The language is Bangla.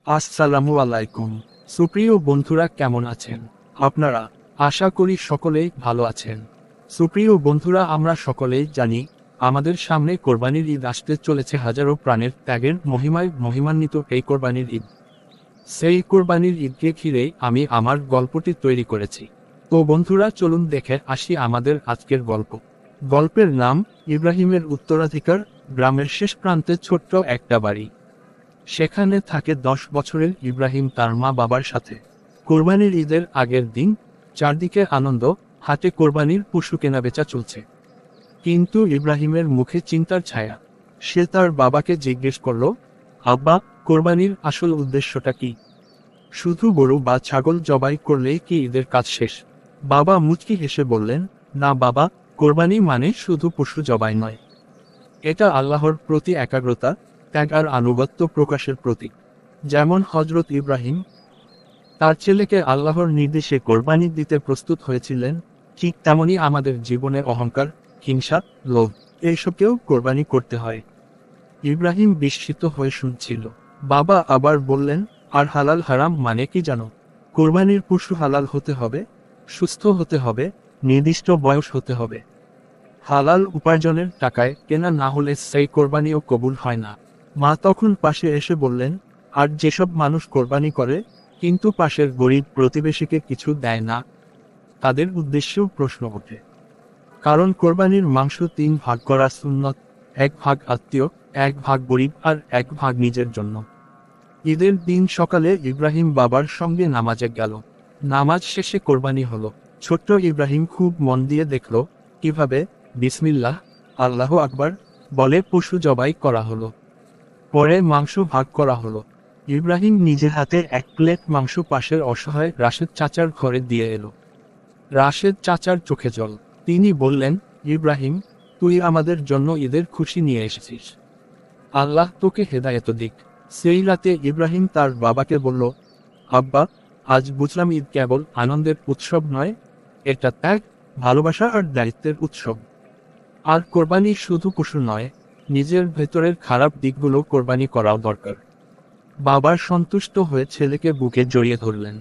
আসসালামু আলাইকুম। সুপ্রিয় বন্ধুরা, কেমন আছেন আপনারা? আশা করি সকলেই ভালো আছেন। সুপ্রিয় বন্ধুরা, আমরা সকলেই জানি আমাদের সামনে কোরবানির ঈদ আসতে চলেছে। হাজারো প্রাণের ত্যাগের মহিমায় মহিমান্বিত এই কোরবানির ঈদ। সেই কোরবানির ঈদকে ঘিরেই আমি আমার গল্পটি তৈরি করেছি। তো বন্ধুরা, চলুন দেখে আসি আমাদের আজকের গল্প। গল্পের নাম ইব্রাহিমের উত্তরাধিকার। গ্রামের শেষ প্রান্তে ছোট্ট একটা বাড়ি। সেখানে থাকে 10 বছরের ইব্রাহিম তার মা বাবার সাথে। কোরবানির ঈদের আগের দিন, চারদিকে আনন্দ, হাটে কোরবানির পশু কেনাবেচা চলছে। কিন্তু ইব্রাহিমের মুখে চিন্তার ছায়া। সে তার বাবাকে জিজ্ঞেস করল, আব্বা, কোরবানির আসল উদ্দেশ্যটা কি? শুধু গরু বা ছাগল জবাই করলেই কি ঈদের কাজ শেষ? বাবা মুচকি হেসে বললেন, না বাবা, কোরবানি মানে শুধু পশু জবাই নয়। এটা আল্লাহর প্রতি একাগ্রতা, ত্যাগ আর আনুগত্য প্রকাশের প্রতীক। যেমন হযরত ইব্রাহিম তার ছেলেকে আল্লাহর নির্দেশে কোরবানি দিতে প্রস্তুত হয়েছিলেন, ঠিক তেমনি আমাদের জীবনে অহংকার, হিংসা, লোভ এইসবকেও কোরবানি করতে হয়। ইব্রাহিম বিস্মিত হয়ে শুনছিল। বাবা আবার বললেন, আর হালাল হারাম মানে কি জানো? কোরবানির পশু হালাল হতে হবে, সুস্থ হতে হবে, নির্দিষ্ট বয়স হতে হবে। হালাল উপার্জনের টাকায় কেনা না হলে সেই কোরবানিও কবুল হয় না। মা তখন পাশে এসে বললেন, আর যেসব মানুষ কোরবানি করে কিন্তু পাশের গরিব প্রতিবেশীকে কিছু দেয় না, তাদের উদ্দেশ্যেও প্রশ্ন ওঠে। কারণ কোরবানির মাংস 3 ভাগ করা সুন্নত: 1 ভাগ আত্মীয়, 1 ভাগ গরিব আর 1 ভাগ নিজের জন্য। ঈদের দিন সকালে ইব্রাহিম বাবার সঙ্গে নামাজে গেল। নামাজ শেষে কোরবানি হলো। ছোট্ট ইব্রাহিম খুব মন দিয়ে দেখল কিভাবে বিসমিল্লাহ, আল্লাহু আকবার বলে পশু জবাই করা হলো। পরে মাংস ভাগ করা হলো। ইব্রাহিম নিজের হাতে 1 প্লেট মাংস পাশের অসহায় রাশেদ চাচার ঘরে দিয়ে এলো। রাশেদ চাচার চোখে জল। তিনি বললেন, ইব্রাহিম, তুই আমাদের জন্য ঈদের খুশি নিয়ে এসেছিস। আল্লাহ তোকে হেদায়েত দিক। সেই রাতে ইব্রাহিম তার বাবাকে বলল, আব্বা, আজ বুঝলাম ঈদ কেবল আনন্দের উৎসব নয়, এটা ত্যাগ, ভালোবাসা আর দায়িত্বের উৎসব। আর কোরবানি শুধু পশু নয়, নিজের ভেতরের খারাপ দিকগুলো কোরবানি করাও দরকার। বাবা সন্তুষ্ট হয়ে ছেলেকে বুকে জড়িয়ে ধরলেন।